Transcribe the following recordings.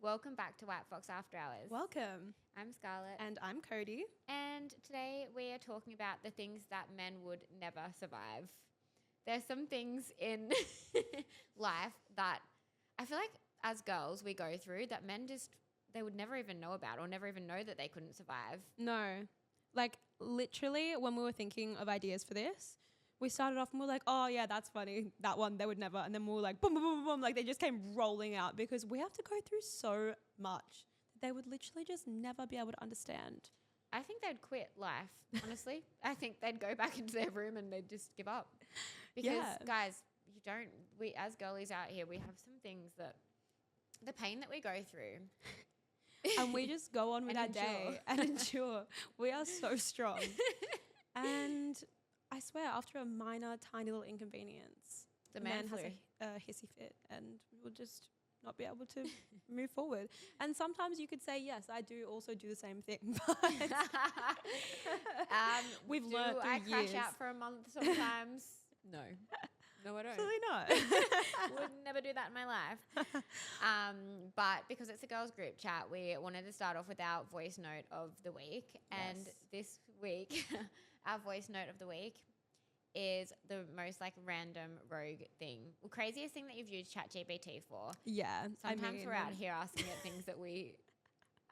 Welcome back to White Fox After Hours. Welcome. I'm Scarlett. And I'm Cody. And today we are talking about the things that men would never survive. There's some things in life that I feel like as girls we go through that men just, they would never even know about or never even know that they couldn't survive. No. Like literally when we were thinking of ideas for this, we started off and we were like, oh yeah, that's funny. That one, they would never. And then we were like, boom, boom, boom, boom. Like they just came rolling out because we have to go through so much that they would literally just never be able to understand. I think they'd quit life, honestly. I think they'd go back into their room and they'd just give up. Because guys, we as girlies out here, we have some things that, the pain that we go through. And we just go on with our day and endure. We are so strong. And I swear, after a minor, tiny little inconvenience, the man has a hissy fit and will just not be able to move forward. And sometimes you could say, yes, I do also do the same thing. But we've learned through I years. crash out for a month sometimes? No. No, I don't. Absolutely not. Would never do that in my life. But because it's a girls group chat, we wanted to start off with our voice note of the week. And this week, our voice note of the week is the most like random rogue thing. Well, craziest thing that you've used ChatGPT for. Yeah. Sometimes we're out here asking it things that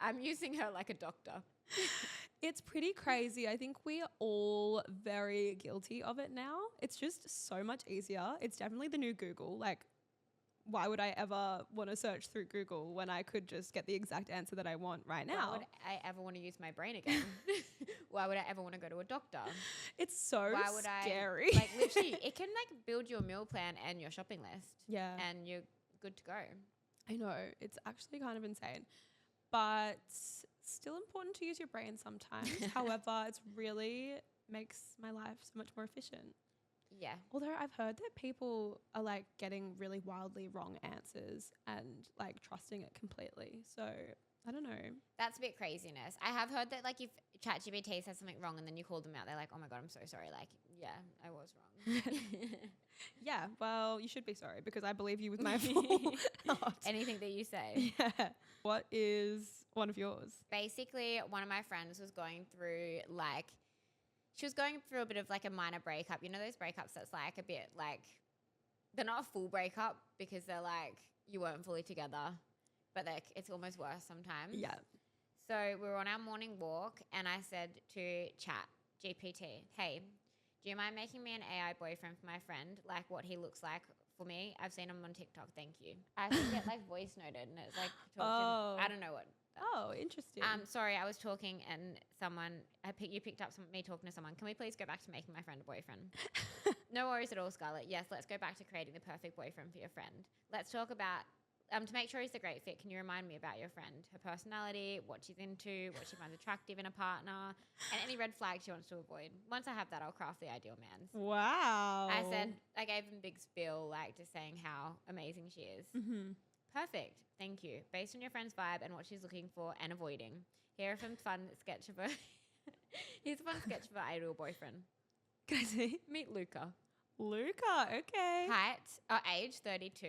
I'm using her like a doctor. It's pretty crazy. I think we're all very guilty of it now. It's just so much easier. It's definitely the new Google. Like, why would I ever want to search through Google when I could just get the exact answer that I want right now? Why would I ever want to use my brain again? Why would I ever want to go to a doctor? It's so scary. Like literally, it can like build your meal plan and your shopping list. Yeah. And you're good to go. I know. It's actually kind of insane. But still important to use your brain sometimes. However, it's really makes my life so much more efficient. Yeah. Although I've heard that people are like getting really wildly wrong answers and like trusting it completely. So I don't know. That's a bit craziness. I have heard that like if ChatGPT says something wrong and then you call them out, they're like, oh my God, I'm so sorry. Like, yeah, I was wrong. Yeah, well, you should be sorry because I believe you with my full heart. Anything that you say. Yeah. What is one of yours? Basically, one of my friends was going through she was going through a bit of like a minor breakup. You know those breakups that's like a bit like, they're not a full breakup because they're like, you weren't fully together, but like it's almost worse sometimes. Yeah. So we were on our morning walk and I said to ChatGPT, hey, do you mind making me an AI boyfriend for my friend? Like what he looks like for me. I've seen him on TikTok. Thank you. I think it like voice noted and it's like talking. I don't know what. Oh, interesting. Sorry, I was talking and you picked up me talking to someone. Can we please go back to making my friend a boyfriend? No worries at all, Scarlett. Yes, let's go back to creating the perfect boyfriend for your friend. Let's talk about, to make sure he's a great fit, can you remind me about your friend? Her personality, what she's into, what she finds attractive in a partner, and any red flags she wants to avoid. Once I have that, I'll craft the ideal man. Wow. I gave him a big spiel, like just saying how amazing she is. Mm-hmm. Perfect. Thank you. Based on your friend's vibe and what she's looking for and avoiding. Here are some fun sketch of here's a fun sketch of her ideal boyfriend. Can I see? Meet Luca. Luca, okay. Age 32.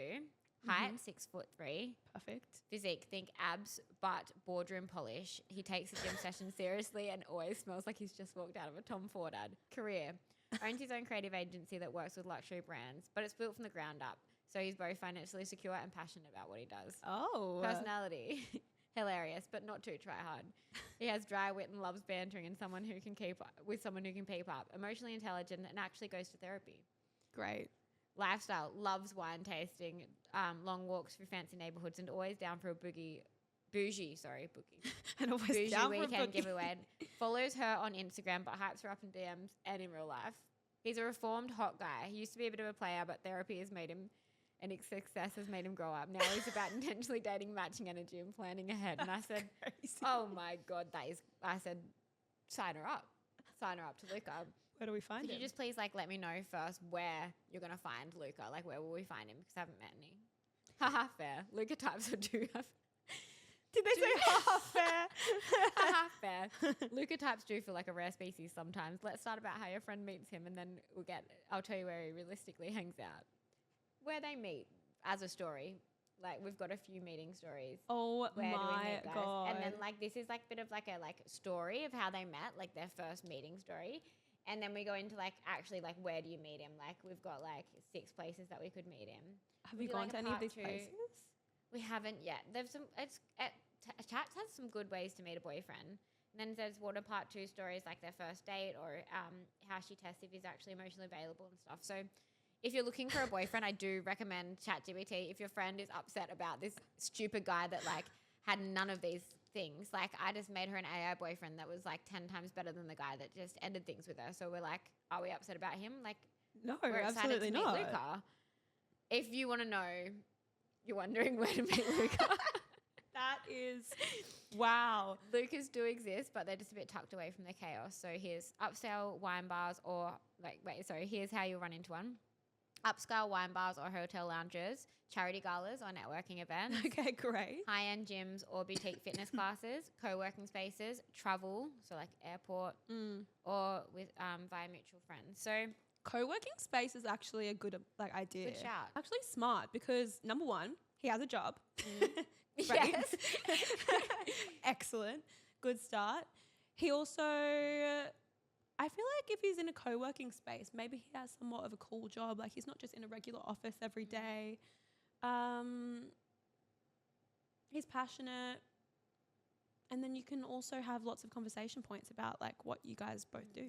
Height 6'3". Perfect. Physique, think abs, but boardroom polish. He takes the gym session seriously and always smells like he's just walked out of a Tom Ford ad. Career, owns his own creative agency that works with luxury brands, but it's built from the ground up. So he's both financially secure and passionate about what he does. Oh. Personality, hilarious, but not too try hard. He has dry wit and loves bantering and someone who can keep up. Emotionally intelligent and actually goes to therapy. Great. Lifestyle, loves wine tasting, long walks through fancy neighborhoods and always down for a bougie. And always bougie down for a weekend boogie. giveaway. Follows her on Instagram but hypes her up in DMs and in real life. He's a reformed hot guy. He used to be a bit of a player, but therapy has made him, and his success has made him grow up. Now he's about intentionally dating, matching energy and planning ahead. And I said, oh my God, I said, sign her up to Luca. Where do we find him? Could you just please like let me know first where you're going to find Luca? Like where will we find him? Because I haven't met any. Haha, fair. Luca types are do have. Did they say half fair? Haha, fair. Luca types do feel like a rare species sometimes. Let's start about how your friend meets him and then I'll tell you where he realistically hangs out. Where they meet as a story. Like we've got a few meeting stories. Oh Where do we my meet, guys? god. And then like this is like a bit of like a like story of how they met, like their first meeting story. And then we go into like actually like where do you meet him? Like we've got like 6 places that we could meet him. Have we you do, gone like, to a any of part these 2. places? We haven't yet. There's some. Chats has some good ways to meet a boyfriend. And then there's what a part 2 stories like their first date or how she tests if he's actually emotionally available and stuff. So if you're looking for a boyfriend, I do recommend ChatGPT. If your friend is upset about this stupid guy that like had none of these things, like I just made her an AI boyfriend that was like 10 times better than the guy that just ended things with her. So we're like, are we upset about him? Like, No, we're excited absolutely to meet not. Luca. If you want to know, you're wondering where to meet Luca. That is, wow. Lucas do exist, but they're just a bit tucked away from the chaos. So here's upscale wine bars or here's how you'll run into one. Upscale wine bars or hotel lounges, charity galas or networking events. Okay, great. High-end gyms or boutique fitness classes, co-working spaces, travel, so like airport, or with via mutual friends. So Co-working space is actually a good like idea. good shout. Actually smart because number one, he has a job. Yes. Excellent. Good start. He also, I feel like if he's in a co-working space, maybe he has somewhat of a cool job. Like he's not just in a regular office every day. He's passionate. And then you can also have lots of conversation points about like what you guys both do.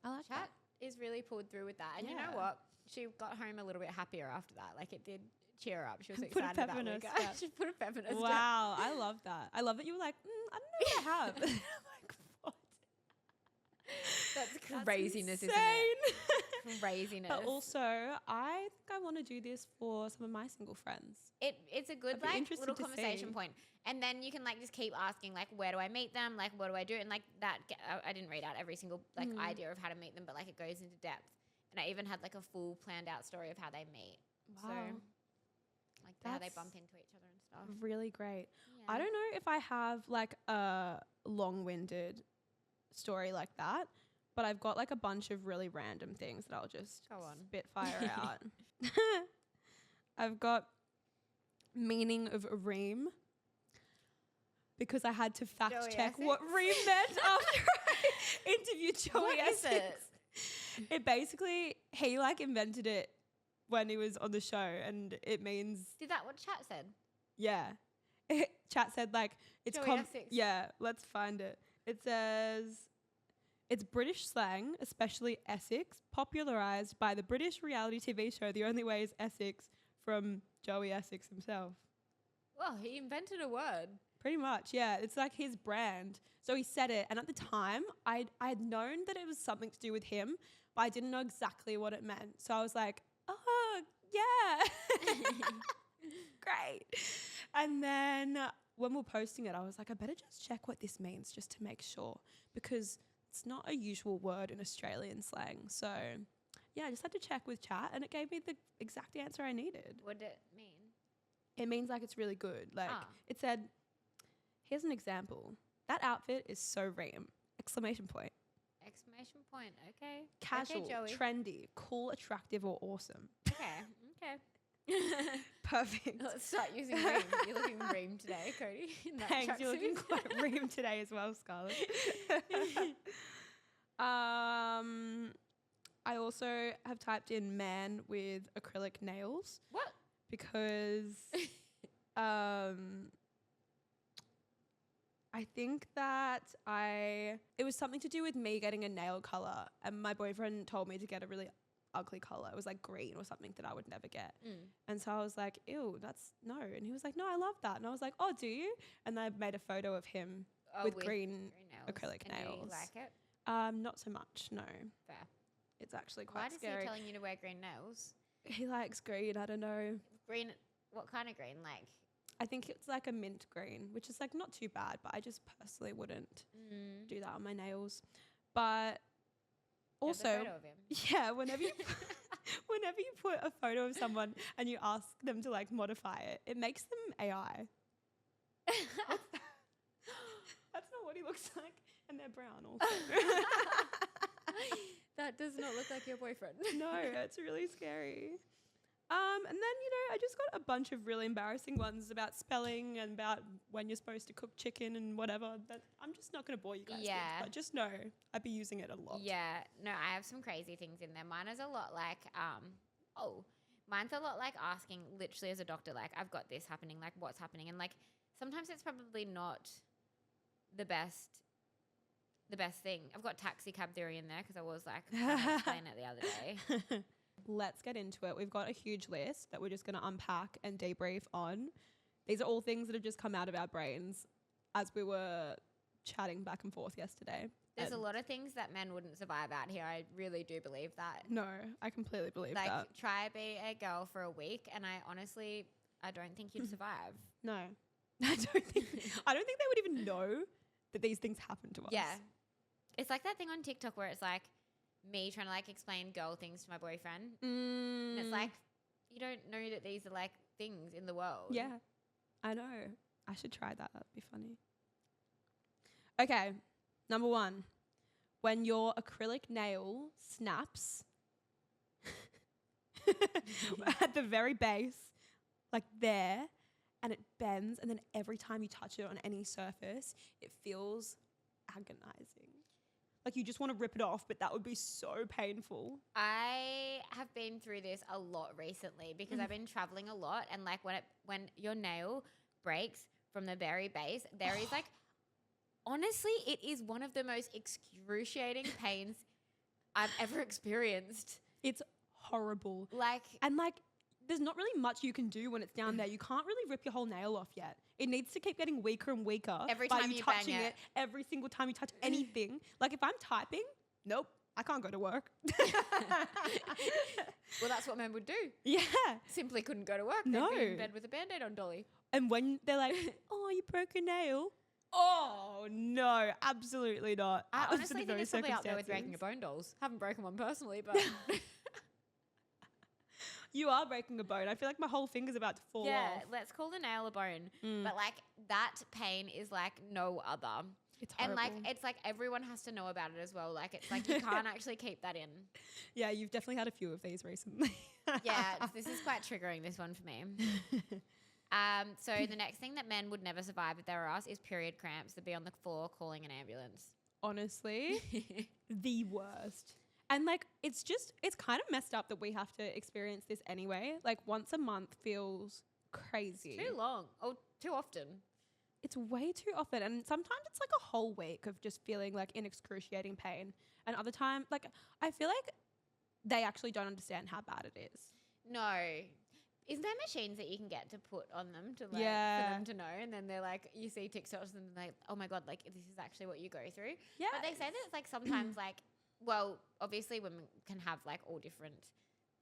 I like Chat that. is really pulled through with that. And you know Yeah. what? She got home a little bit happier after that. Like it did cheer her up. She was Put a excited pep about in her Luca. step. She put a pep in her step. Wow, I love that. I love that you were like, I don't know what I have. I'm like, what? That's craziness, insane. isn't it? Craziness. But also, I think I want to do this for some of my single friends. It's a good I'd be like interested little to conversation see. point. And then you can like just keep asking like where do I meet them? Like what do I do? And like that I didn't read out every single like idea of how to meet them, but like it goes into depth. And I even had like a full planned out story of how they meet. Wow. So like how they That's bump into each other and stuff. Really great. Yeah. I don't know if I have like a long-winded story like that, but I've got like a bunch of really random things that I'll just Go on. spitfire out. I've got meaning of ream because I had to fact Joey check Essex? what ream meant after I interviewed Joey What is Essex. it? It basically, he like invented it when he was on the show, and it means, Did that what chat said? yeah. Chat said like, it's Joey Essex. yeah, let's find it. It says, it's British slang, especially Essex, popularized by the British reality TV show The Only Way is Essex from Joey Essex himself. Well, he invented a word. Pretty much, yeah. It's like his brand. So he said it, and at the time, I had known that it was something to do with him, but I didn't know exactly what it meant. So I was like, oh, yeah. Great. And then when we were posting it, I was like, I better just check what this means just to make sure, because it's not a usual word in Australian slang. So yeah, I just had to check with chat, and it gave me the exact answer I needed. What did it mean? It means like it's really good. Like it said, here's an example. That outfit is so ream! Exclamation point. Exclamation point. Okay. Casual, Okay, Joey. trendy, cool, attractive, or awesome. Okay. Perfect. Let's start using ream. You're looking ream today, Cody. In that Thanks. You're looking tracksuit. quite ream today as well, Scarlett. I also have typed in man with acrylic nails. What? Because I think that it was something to do with me getting a nail color, and my boyfriend told me to get a really ugly color. It was like green or something that I would never get. And so I was like, ew, that's no. And he was like, no, I love that. And I was like, oh, do you? And I made a photo of him with green acrylic and nails. Do you like it? Not so much, no. Fair. It's actually Why quite does scary. he telling you to wear green nails? He likes green, I don't know. Green, what kind of green? Like I think it's like a mint green, which is like not too bad, but I just personally wouldn't do that on my nails. But also, photo of him. yeah, whenever you put a photo of someone and you ask them to like modify it, it makes them AI. That's not what he looks like, and they're brown also. That does not look like your boyfriend. No, it's really scary. And then, I just got a bunch of really embarrassing ones about spelling and about when you're supposed to cook chicken and whatever. That I'm just not going to bore you guys with. But just know I'd be using it a lot. Yeah. No, I have some crazy things in there. Mine is a lot like, mine's a lot like asking literally as a doctor, like, I've got this happening, like, what's happening? And, like, sometimes it's probably not the best thing. I've got taxi cab theory in there because I was, like, trying to explain it the other day. Let's get into it. We've got a huge list that we're just going to unpack and debrief on. These are all things that have just come out of our brains as we were chatting back and forth yesterday. There's a lot of things that men wouldn't survive out here. I really do believe that. No, I completely believe that. Like, try be a girl for a week, and I don't think you'd survive. No, I don't think they would even know that these things happen to us. Yeah. It's like that thing on TikTok where it's like me trying to like explain girl things to my boyfriend. And it's like, you don't know that these are like things in the world. Yeah, I know. I should try that. That'd be funny. Okay, number 1. When your acrylic nail snaps at the very base, like there, and it bends, and then every time you touch it on any surface, it feels agonizing. Like you just want to rip it off, but that would be so painful. I have been through this a lot recently because I've been traveling a lot, and like when your nail breaks from the very base, there is like, honestly, it is one of the most excruciating pains I've ever experienced. It's horrible. Like, there's not really much you can do when it's down there. You can't really rip your whole nail off yet. It needs to keep getting weaker and weaker every by time you you touching bang it. every single time you touch anything. Like if I'm typing, nope, I can't go to work. Well, that's what men would do. Yeah. Simply couldn't go to work. No. They'd be in bed with a Band-Aid on, Dolly. And when they're like, oh, you broke a nail. Oh, no, absolutely not. I Out of honestly think those it's probably out there with breaking circumstances. a bone dolls. Haven't broken one personally, but You are breaking a bone. I feel like my whole finger's about to fall yeah, off. let's call the nail a bone. But like that pain is like no other. It's horrible. And like it's like everyone has to know about it as well. Like it's like you can't actually keep that in. Yeah, you've definitely had a few of these recently. Yeah, this is quite triggering, this one for me. So the next thing that men would never survive if they were us is period cramps. They'd be on the floor calling an ambulance. Honestly, the worst. And like, it's kind of messed up that we have to experience this anyway. Like once a month feels crazy. Too long. Oh, too often. It's way too often. And sometimes it's like a whole week of just feeling like in excruciating pain. And other time, like I feel like they actually don't understand how bad it is. No. Is there machines that you can get to put on them to like Yeah. for them to know? And then they're like, you see TikToks and they're like, oh my God, like this is actually what you go through. Yeah. But they say that it's like sometimes like, well, obviously women can have like all different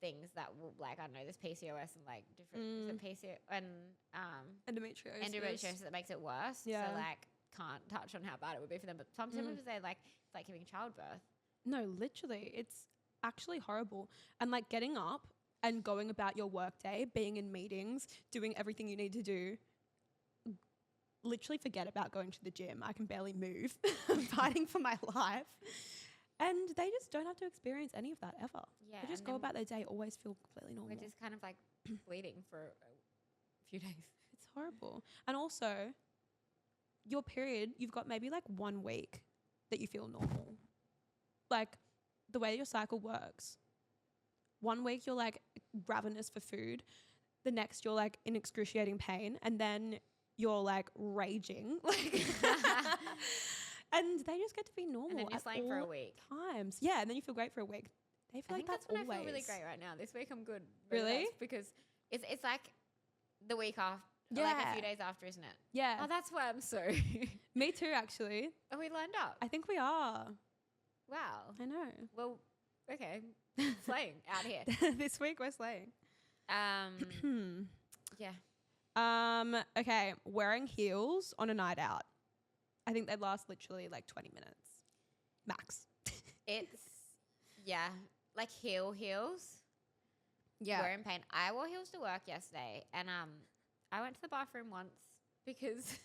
things that will like, I don't know, there's PCOS and like different is it PCO and endometriosis that makes it worse. Yeah. So like can't touch on how bad it would be for them. But sometimes they like it's like giving childbirth. No, literally. It's actually horrible. And like getting up and going about your work day, being in meetings, doing everything you need to do. Literally forget about going to the gym. I can barely move. I'm fighting for my life. And they just don't have to experience any of that ever. Yeah. They just go about their day, always feel completely normal. We're just kind of like bleeding for a few days. It's horrible. And also, your period, you've got maybe like 1 week that you feel normal. Like the way your cycle works. 1 week you're like ravenous for food. The next you're like in excruciating pain. And then you're like raging. Like and they just get to be normal. And then you're at slaying for a all week. times. Yeah, and then you feel great for a week. They feel I like think that's when always. I feel really great right now. This week I'm good. Really? That's because it's like the week after, like Yeah. a few days after, isn't it? Yeah. Oh, that's why I'm so. Me too, actually. Are we lined up? I think we are. Wow. I know. Well, okay. Slaying out here. This week we're slaying. Yeah. Okay, wearing heels on a night out. I think they last literally like 20 minutes. Max. It's, yeah, like heels. Yeah. We're in pain. I wore heels to work yesterday, and I went to the bathroom once because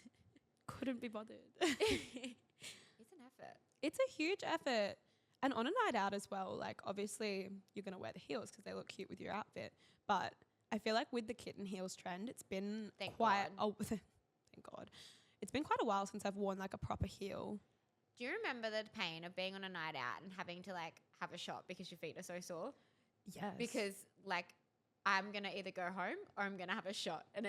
Couldn't be bothered. it's an effort. It's a huge effort. And on a night out as well, like obviously you're going to wear the heels because they look cute with your outfit. But I feel like with the kitten heels trend, it's been Thank quite God. thank God. It's been quite a while since I've worn like a proper heel. Do you remember the pain of being on a night out and having to like have a shot because your feet are so sore? Yes. Because like I'm gonna either go home or I'm gonna have a shot, and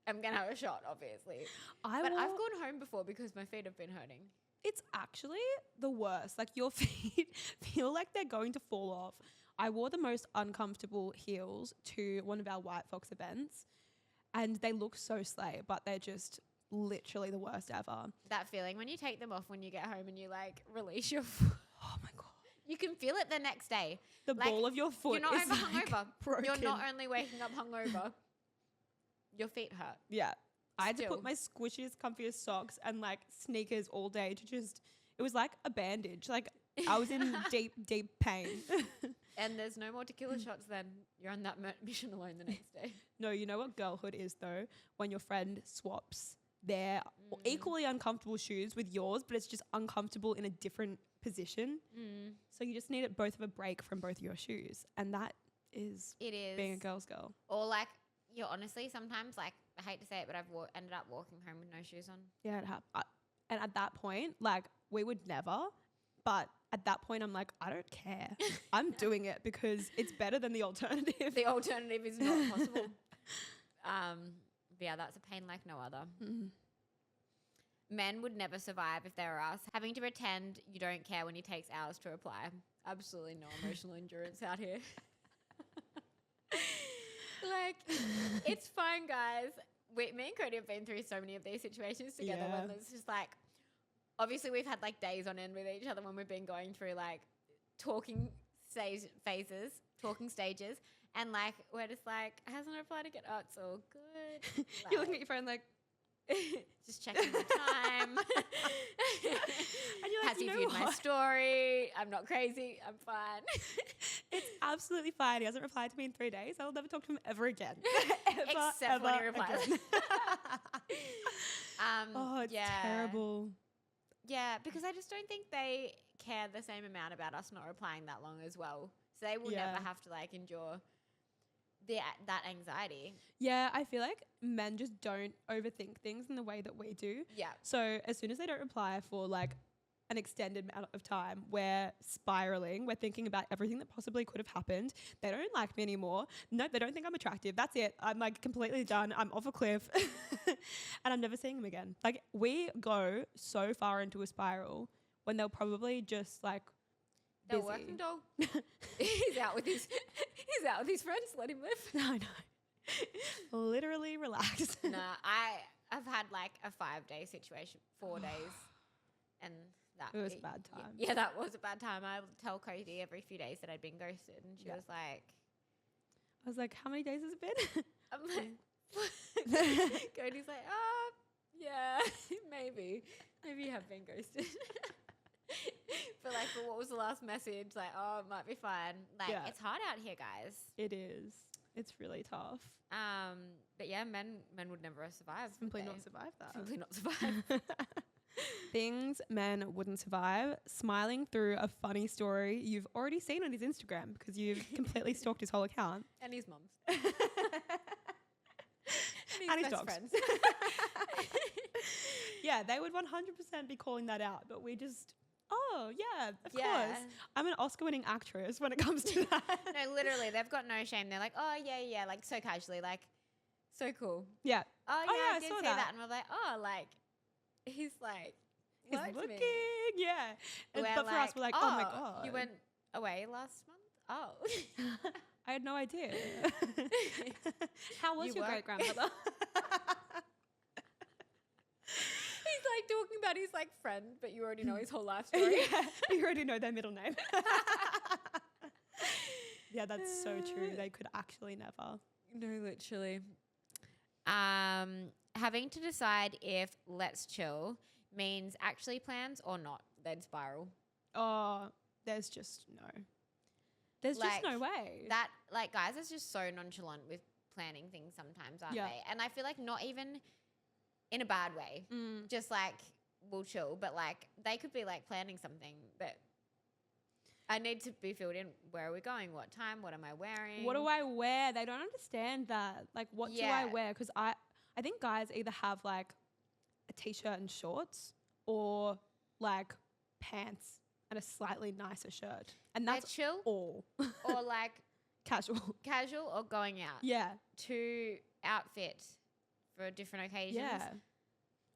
I'm gonna have a shot, obviously. But I've gone home before because my feet have been hurting. It's actually the worst. Like your feet feel like they're going to fall off. I wore the most uncomfortable heels to one of our White Fox events, and they look so slay, but they're just literally the worst ever. That feeling when you take them off when you get home and you like release your Oh my God. you can feel it the next day. The Like, ball of your foot You're not is over like hungover. broken. You're not only waking up hungover, your feet hurt. Yeah. I had to Still. put my squishiest, comfiest socks and like sneakers all day to just, it was like a bandage. Like I was in deep, deep pain. And there's no more tequila shots then. You're on that mission alone the next day. No, you know what girlhood is though? When your friend swaps their equally uncomfortable shoes with yours, but it's just uncomfortable in a different position. So you just need it both of a break from both your shoes. And that is It is. being a girl's girl. Or like, you're honestly sometimes like, I hate to say it, but I've ended up walking home with no shoes on. Yeah, it happened. And at that point, like we would never, but at that point I'm like, I don't care. I'm doing it because it's better than the alternative. The alternative is not possible. But yeah, that's a pain like no other. Men would never survive if they were us. Having to pretend you don't care when he takes hours to reply. Absolutely no emotional endurance out here. Like, it's fine, guys. Me and Cody have been through so many of these situations together when it's just like, obviously we've had like days on end with each other when we've been going through like talking stages, and like we're just like, hasn't replied again. Oh, it's all good. Like, You're looking at your phone like, just checking the time. and you're like, Has he viewed my story? I'm not crazy. I'm fine. It's absolutely fine. He hasn't replied to me in 3 days. I'll never talk to him ever again. Except when he replies. Oh, it's terrible. Yeah, because I just don't think they care the same amount about us not replying that long as well. So they will never have to like endure that anxiety. Yeah, I feel like men just don't overthink things in the way that we do. Yeah. So as soon as they don't reply for like an extended amount of time, we're spiraling. We're thinking about everything that possibly could have happened. They don't like me anymore. No, they don't think I'm attractive. That's it. I'm like completely done. I'm off a cliff and I'm never seeing them again. Like we go so far into a spiral when they'll probably just like They're working dog. He's out with his friends. Let him live. I know. Literally relax. Nah, I've had like a 5-day situation, 4 days, and that It was a bad time. Yeah, that was a bad time. I would tell Cody every few days that I'd been ghosted, and she was like, I was like, how many days has it been? I'm like, Cody's like, oh, yeah, maybe you have been ghosted. But like, what was the last message? Like, oh, it might be fine. Like, it's hard out here, guys. It is. It's really tough. But yeah, men would never survive. Simply not survive that. Simply not survive. Things men wouldn't survive. Smiling through a funny story you've already seen on his Instagram because you've completely stalked his whole account. And his mum's. And his best dogs. friends. Yeah, they would 100% be calling that out, but we just, oh, yeah, of course. I'm an Oscar-winning actress when it comes to that. No, literally, they've got no shame. They're like, oh, yeah, like so casually, like, so cool. Yeah. Oh, yeah, I did saw see that. And we're like, oh, like, he's like, he's liked looking, me. yeah. And, We're but for us, we're like, oh my God. You went away last month? Oh. I had no idea. How was your great-grandmother? He's like talking about his like friend, but you already know his whole life story. Yeah, you already know their middle name. Yeah, that's so true. They could actually never. No, literally. Having to decide if let's chill means actually plans or not, then spiral. Oh, there's just no. There's just no way. That, like, guys are just so nonchalant with planning things sometimes, aren't they? And I feel like not even in a bad way. Just like, we'll chill. But like, they could be like planning something, but I need to be filled in. Where are we going? What time? What am I wearing? What do I wear? They don't understand that. Like, what do I wear? Because I think guys either have like a t-shirt and shorts or like pants and a slightly nicer shirt. And that's chill all. or like Casual. casual or going out. Yeah. To outfit for different occasions. Yeah.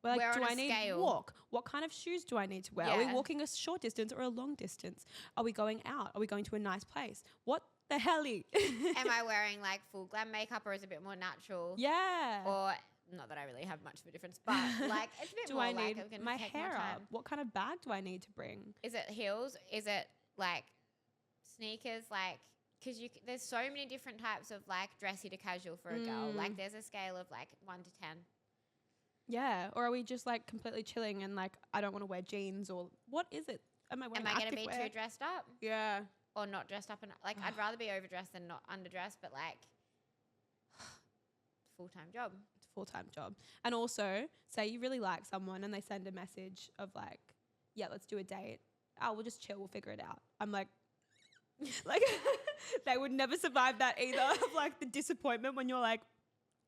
Well, like, do I need to walk? What kind of shoes do I need to wear? Are we walking a short distance or a long distance? Are we going out? Are we going to a nice place? What the helly? Am I wearing like full glam makeup or is it a bit more natural? Yeah. Or not that I really have much of a difference, but like it's a bit do more I like need my hair up? What kind of bag do I need to bring? Is it heels? Is it like sneakers? Like, because there's so many different types of like dressy to casual for a girl. Like there's a scale of like 1 to 10. Yeah. Or are we just like completely chilling and like I don't want to wear jeans or what is it? Am I wearing going to be too dressed up? Yeah. Or not dressed up? And like I'd rather be overdressed than not underdressed, but like full-time job. It's a full-time job. And also, say you really like someone and they send a message of like, yeah, let's do a date. Oh, we'll just chill. We'll figure it out. I'm like, they would never survive that either. Of like the disappointment when you're like,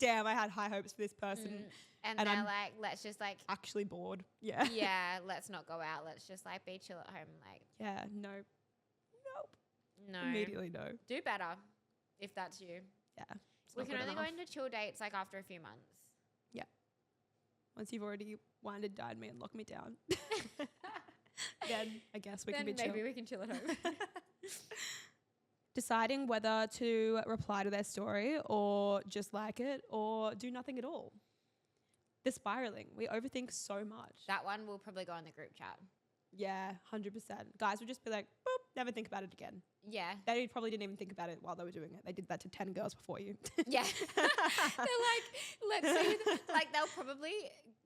damn, I had high hopes for this person. And they're like, let's just like actually bored. Yeah. Yeah, let's not go out. Let's just like be chill at home. Like, yeah, nope. No. Immediately no. Do better if that's you. Yeah. We can only go into chill dates like after a few months. Yeah. Once you've already winded, dined me and locked me down. Then I guess we can be chill. Maybe we can chill at home. Deciding whether to reply to their story or just like it or do nothing at all. The spiraling. We overthink so much. That one will probably go in the group chat. Yeah, 100%. Guys would just be like, boop, never think about it again. Yeah. They probably didn't even think about it while they were doing it. They did that to 10 girls before you. Yeah. They're like, let's see. Like, they'll probably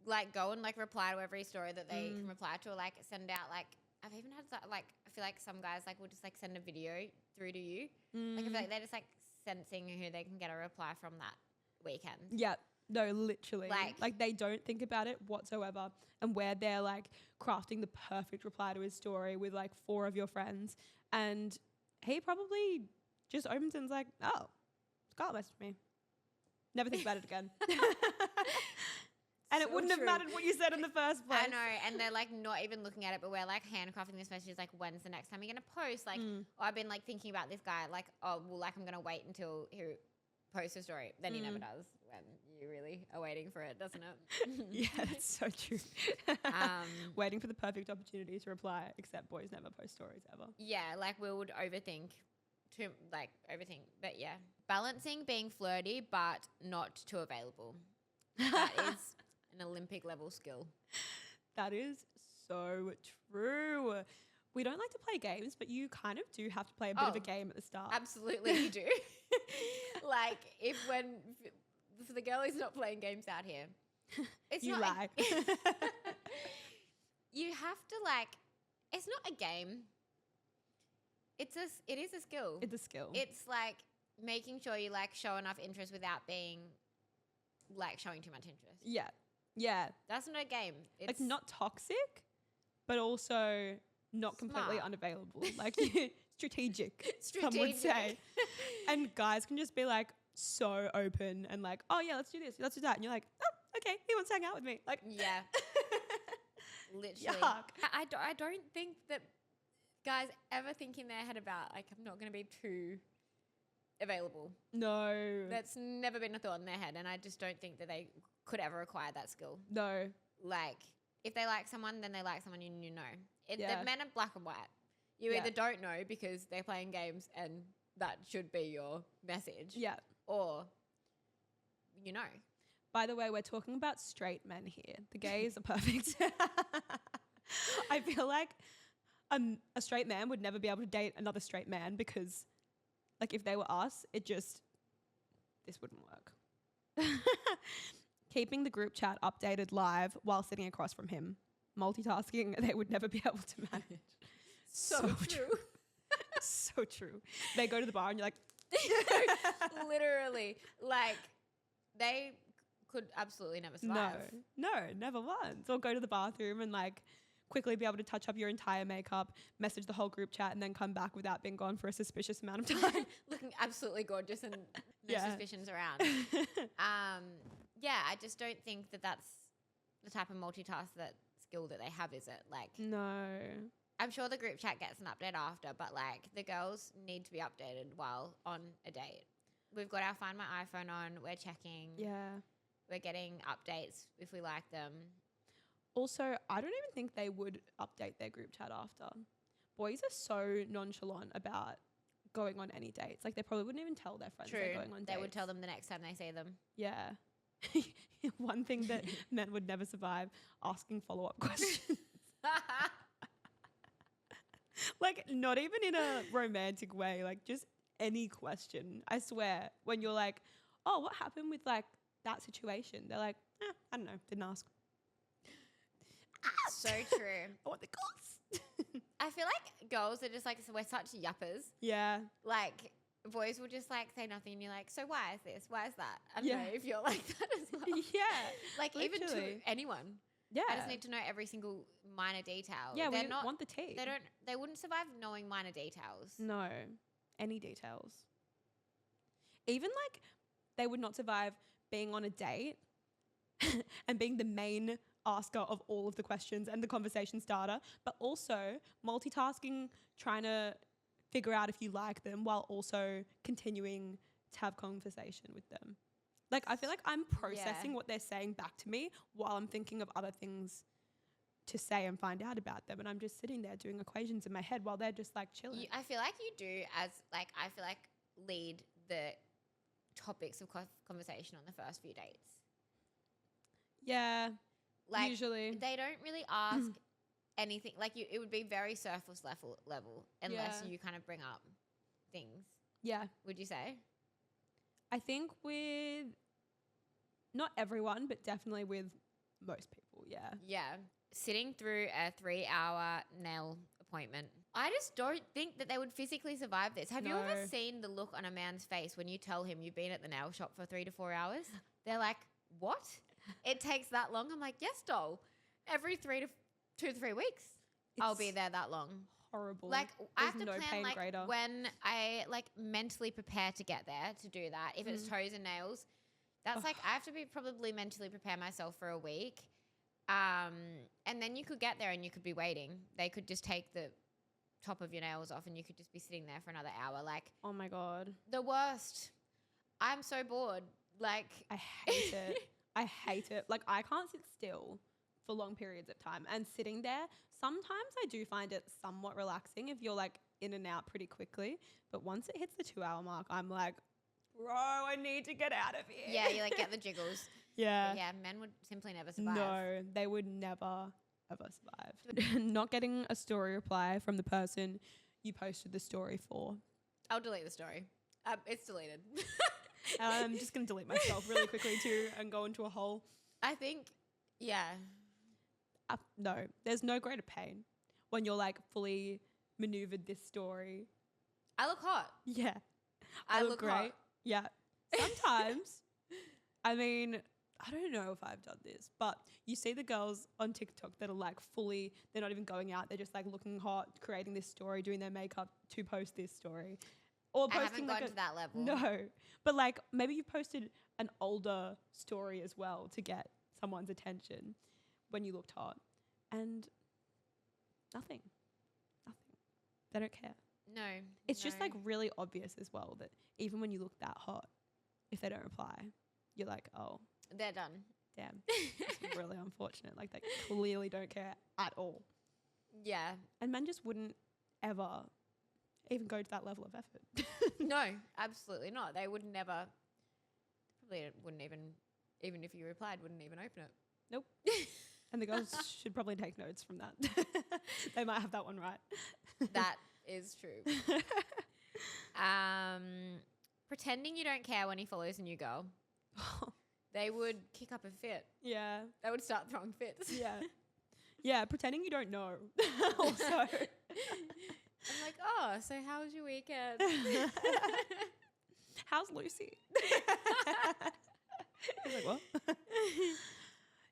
like go and like reply to every story that they can reply to, or like send out like, I've even had like, I feel like some guys like will just like send a video through to you. Like I feel like they're just like sensing who they can get a reply from that weekend. Yeah. No, literally. Like they don't think about it whatsoever. And where they're like crafting the perfect reply to his story with like 4 of your friends. And he probably just opens and is like, oh, Scarlett messaged me. Never think about it again. And so it wouldn't have mattered what you said in the first place. I know. And they're like not even looking at it, but we're like handcrafting this message like, when's the next time you're going to post? Like, oh, I've been like thinking about this guy. Like, oh, well, like I'm going to wait until he posts a story. Then he never does when you really are waiting for it, doesn't it? Yeah, that's so true. Waiting for the perfect opportunity to reply, except boys never post stories ever. Yeah, like we would overthink. But yeah. Balancing being flirty but not too available. That is an Olympic level skill. That is so true. We don't like to play games, but you kind of do have to play a bit of a game at the start. Absolutely, you do. Like for the girlies not playing games out here, it's you not lie. You have to like. It's not a game. It is a skill. It's a skill. It's like making sure you like show enough interest without being like showing too much interest. Yeah. Yeah. That's not a game. It's like not toxic, but also not completely unavailable. Like strategic, some would say. And guys can just be like so open and like, oh yeah, let's do this, let's do that. And you're like, oh, okay, he wants to hang out with me. Like, yeah. Literally. Yuck. I don't think that guys ever think in their head about like, I'm not going to be too available. No. That's never been a thought in their head. And I just don't think that they could ever acquire that skill. No. Like, if they like someone, then they like someone, you know. The men are black and white. You either don't know because they're playing games and that should be your message. Yeah. Or, you know. By the way, we're talking about straight men here. The gays are perfect. I feel like a straight man would never be able to date another straight man because, like, if they were us, this wouldn't work. Keeping the group chat updated live while sitting across from him. Multitasking, they would never be able to manage. So true. So true. They go to the bar and you're like... Literally. Like, they could absolutely never survive. No, never once. Or go to the bathroom and, like, quickly be able to touch up your entire makeup, message the whole group chat, and then come back without being gone for a suspicious amount of time. Looking absolutely gorgeous and no Yeah. suspicions around. Yeah, I just don't think that that's the type of multitask that skill that they have, is it? Like, No. I'm sure the group chat gets an update after, but like the girls need to be updated while on a date. We've got our Find My iPhone on. We're checking. Yeah. We're getting updates if we like them. Also, I don't even think they would update their group chat after. Boys are so nonchalant about going on any dates. Like, they probably wouldn't even tell their friends they're going on dates. They would tell them the next time they see them. Yeah. One thing that men would never survive, asking follow-up questions. Like, not even in a romantic way, like just any question. I swear, when you're like, oh, what happened with like that situation? They're like, I don't know, didn't ask. So true. I want the goss. I feel like girls are just like, so we're such yuppers. Yeah. Like, boys will just like say nothing and you're like, so why is this? Why is that? I don't Yeah. know if you're like that as well. Yeah. Like, even to literally. anyone. Yeah. I just need to know every single minor detail. Yeah, They're we not, want the tea. they wouldn't survive knowing minor details. No. Any details. Even like they would not survive being on a date and being the main asker of all of the questions and the conversation starter, but also multitasking, trying to figure out if you like them while also continuing to have conversation with them. Like, I feel like I'm processing what they're saying back to me while I'm thinking of other things to say and find out about them. And I'm just sitting there doing equations in my head while they're just like chilling. I feel like you do I feel like lead the topics of conversation on the first few dates. Yeah, Like, usually. they don't really ask anything. Like, it would be very surface level unless you kind of bring up things. Yeah. Would you say? I think with not everyone, but definitely with most people, yeah. Yeah. Sitting through a 3-hour nail appointment. I just don't think that they would physically survive this. Have you ever seen the look on a man's face when you tell him you've been at the nail shop for 3 to 4 hours? They're like, what? It takes that long? I'm like, yes, doll. Every 2 to 3 weeks, I'll be there that long. Horrible. Like, I have to no plan pain like greater. when I like mentally prepare to get there to do that. If it's toes and nails, that's like I have to be probably mentally prepare myself for a week. And then you could get there and you could be waiting. They could just take the top of your nails off and you could just be sitting there for another hour. Like, oh my God. the worst. I'm so bored. Like, I hate it. I hate it. Like, I can't sit still for long periods of time. And sitting there, sometimes I do find it somewhat relaxing if you're like in and out pretty quickly. But once it hits the 2-hour mark, I'm like, bro, I need to get out of here. yeah, you like get the jiggles. Yeah. But yeah, men would simply never survive. No, they would never, ever survive. Not getting a story reply from the person you posted the story for. I'll delete the story. It's deleted. I'm just going to delete myself really quickly too and go into a hole. I think, yeah. No, there's no greater pain when you're like fully maneuvered this story. I look hot. Yeah. I look great. hot. Yeah. Sometimes, I mean, I don't know if I've done this, but you see the girls on TikTok that are like fully, they're not even going out. They're just like looking hot, creating this story, doing their makeup to post this story. Or I posting haven't like gone to that level. No, but like maybe you posted an older story as well to get someone's attention when you looked hot, and nothing. They don't care. No. It's just like really obvious as well that even when you look that hot, if they don't reply, you're like, oh, they're done. damn, it's really unfortunate. Like they clearly don't care at all. Yeah. And men just wouldn't ever even go to that level of effort. No, absolutely not. They would never, probably wouldn't even if you replied, wouldn't even open it. Nope. And the girls should probably take notes from that. They might have that one right. That is true. Pretending you don't care when he follows a new girl. They would kick up a fit. Yeah. They would start throwing fits. Yeah. Yeah, pretending you don't know. Also. I'm like, oh, so how was your weekend? How's Lucy? He's like, what?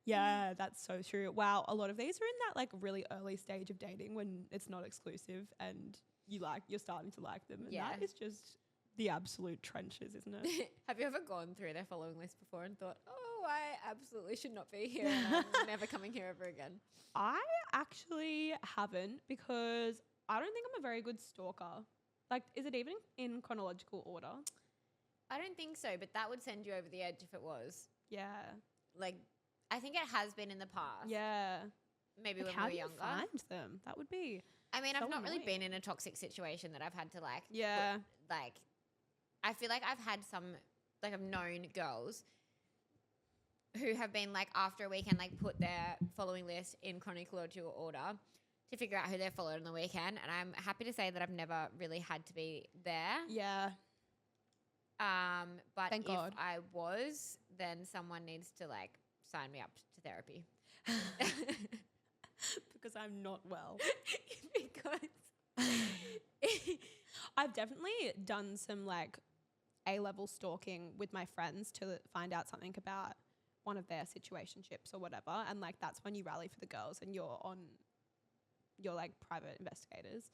Yeah, that's so true. Wow, a lot of these are in that like really early stage of dating when it's not exclusive and you're starting to like them. And that is just the absolute trenches, isn't it? Have you ever gone through their following list before and thought, oh, I absolutely should not be here and I'm never coming here ever again? I actually haven't because I don't think I'm a very good stalker. Like, is it even in chronological order? I don't think so, but that would send you over the edge if it was. Yeah. Like, I think it has been in the past. Yeah. Maybe like when we were younger. How do you find them? That would be I mean, so I've not annoying. really been in a toxic situation that I've had to like. Yeah. I feel like I've had some, like I've known girls who have been like after a weekend, like put their following list in chronological order to figure out who they're followed on the weekend. And I'm happy to say that I've never really had to be there. Yeah. But Thank if God. I was, then someone needs to like sign me up to therapy. Because I'm not well. Because I've definitely done some like A-level stalking with my friends to find out something about one of their situationships or whatever. And like that's when you rally for the girls and you're like private investigators.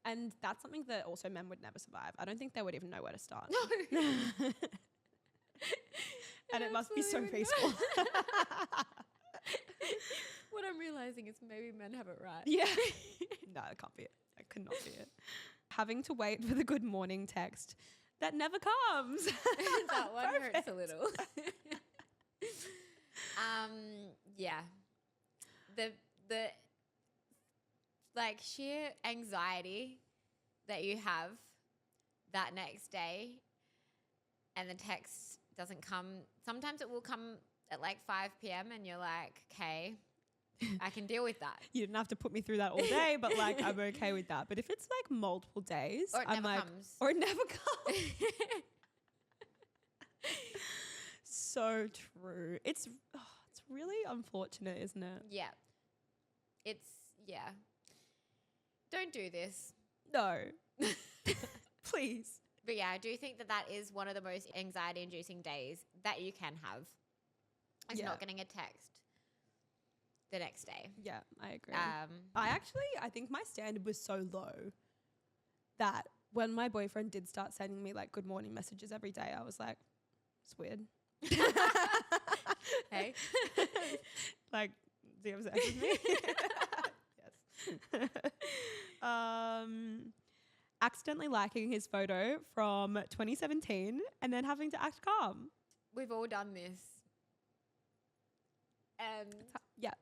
And that's something that also men would never survive. I don't think they would even know where to start. No. And it must be so peaceful. What I'm realizing is maybe men have it right. Yeah. No, it can't be it. It could not be it. Having to wait for the good morning text that never comes. That one Perfect. hurts a little. Yeah. The like sheer anxiety that you have that next day and the text doesn't come. Sometimes it will come at like 5 p.m. and you're like, okay, I can deal with that. You didn't have to put me through that all day, but like I'm okay with that. But if it's like multiple days, Or it I'm never like, comes. or it never comes. So true. It's really unfortunate, isn't it? Yeah. Yeah. Don't do this. No. Please. But yeah, I do think that is one of the most anxiety inducing days that you can have. Is not getting a text the next day. Yeah, I agree. I think my standard was so low that when my boyfriend did start sending me like good morning messages every day, I was like, it's weird. Hey. Like, do you have sex with me? Yes. Accidentally liking his photo from 2017 and then having to act calm. We've all done this. And Yeah.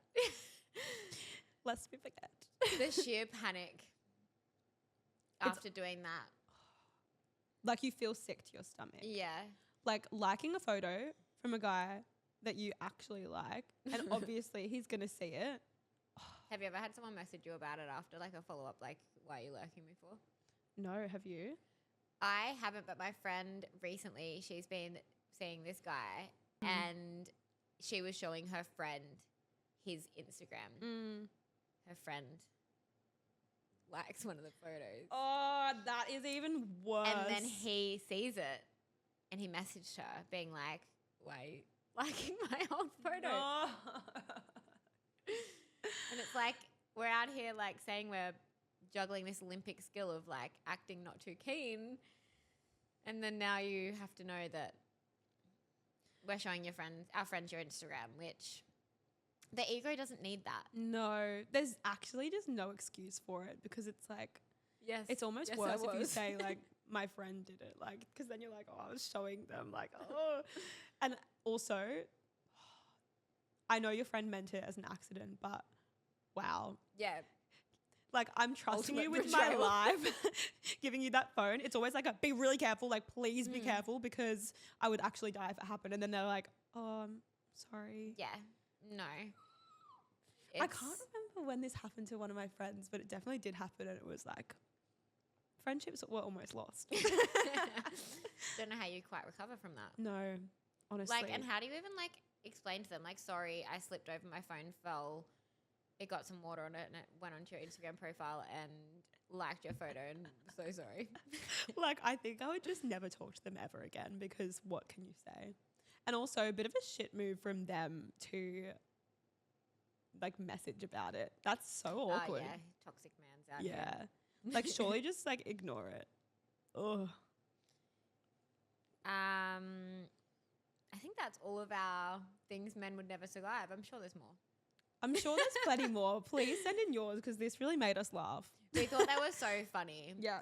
Lest we forget. the sheer panic after doing that. Like you feel sick to your stomach. Yeah. Like liking a photo from a guy that you actually like and obviously he's going to see it. Have you ever had someone message you about it after like a follow-up, like, why are you lurking me for? No, have you? I haven't, but my friend recently, she's been seeing this guy and she was showing her friend his Instagram. Her friend likes one of the photos. Oh, that is even worse. And then he sees it and he messaged her being like, why are you liking my old photo? No. And it's like, we're out here like saying we're juggling this Olympic skill of like acting not too keen. And then now you have to know that we're showing our friends your Instagram, which the ego doesn't need that. No, there's actually just no excuse for it because it's like, Yes. it's almost worse if you say like, my friend did it, like, because then you're like, oh, I was showing them, like, oh. And also, I know your friend meant it as an accident, but wow. Yeah. Like, I'm trusting Ultimate you with betrayal. my life, giving you that phone. It's always like, be really careful. Like, please be careful because I would actually die if it happened. And then they're like, oh, I'm sorry. Yeah. No. I can't remember when this happened to one of my friends, but it definitely did happen. And it was like, friendships were almost lost. Don't know how you quite recover from that. No, honestly. Like, and how do you even like explain to them, like, sorry, I slipped over, my phone fell, it got some water on it and it went onto your Instagram profile and liked your photo and so sorry. Like, I think I would just never talk to them ever again because what can you say? And also a bit of a shit move from them to like message about it. That's so Oh, awkward. yeah. Toxic man's out here. Yeah. Like surely just like ignore it. Oh. I think that's all of our things men would never survive. I'm sure there's more. I'm sure there's plenty more. Please send in yours because this really made us laugh. We thought they were so funny. Yeah.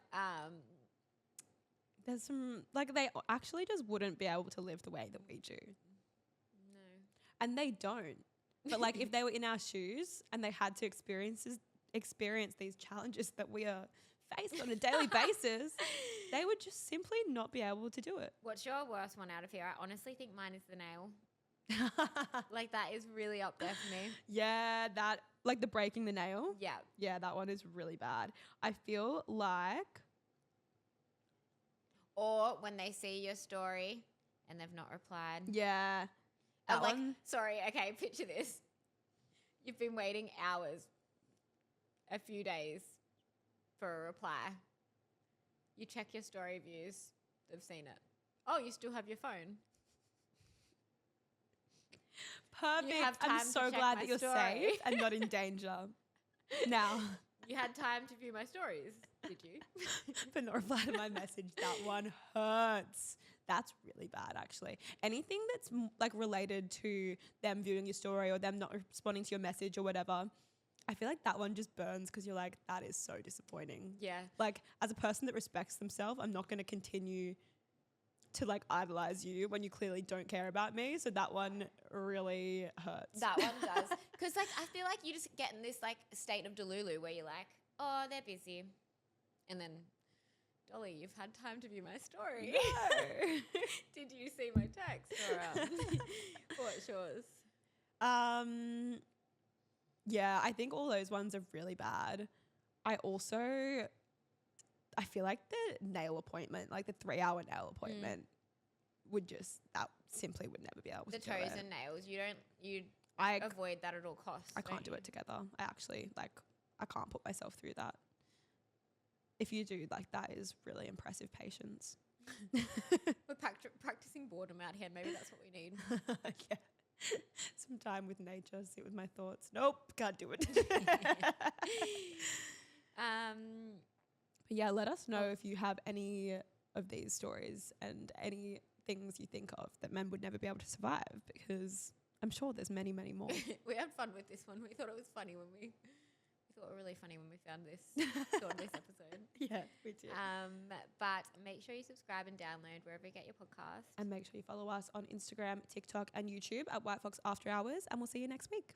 There's some, like, they actually just wouldn't be able to live the way that we do. No. And they don't. But, like, if they were in our shoes and they had to experience these challenges that we are faced on a daily basis, they would just simply not be able to do it. What's your worst one out of here? I honestly think mine is the nail. Like, that is really up there for me. Yeah, that, like the breaking the nail. Yeah. Yeah, that one is really bad. I feel like... Or when they see your story and they've not replied. Yeah. That like, one. sorry, okay, picture this. You've been waiting hours, a few days for a reply. You check your story views. They've seen it. Oh, you still have your phone. Perfect. I'm so glad that you're safe and not in danger. Now. You had time to view my stories, did you? But not reply to my message. That one hurts. That's really bad, actually. Anything that's like related to them viewing your story or them not responding to your message or whatever, I feel like that one just burns because you're like, that is so disappointing. Yeah. Like, as a person that respects themselves, I'm not going to continue to like idolize you when you clearly don't care about me. So that one really hurts. That one does. Because like I feel like you just get in this like state of delulu where you're like, oh, they're busy. And then, Dolly, you've had time to view my story. No. Did you see my text? Or what's yours? Yeah, I think all those ones are really bad. I feel like the nail appointment, like the 3-hour nail appointment, that simply would never be able to do it. The toes and nails, you avoid that at all costs. I can't do it together. I actually, like, I can't put myself through that. If you do, like, that is really impressive patience. We're practicing boredom out here. Maybe that's what we need. Yeah. Some time with nature, sit with my thoughts. Nope, can't do it. But yeah, let us know if you have any of these stories and any things you think of that men would never be able to survive, because I'm sure there's many, many more. We had fun with this one. We thought it was funny when we thought it was really funny when we found this thought this episode. Yeah, we did. But make sure you subscribe and download wherever you get your podcast. And make sure you follow us on Instagram, TikTok, and YouTube at White Fox After Hours, and we'll see you next week.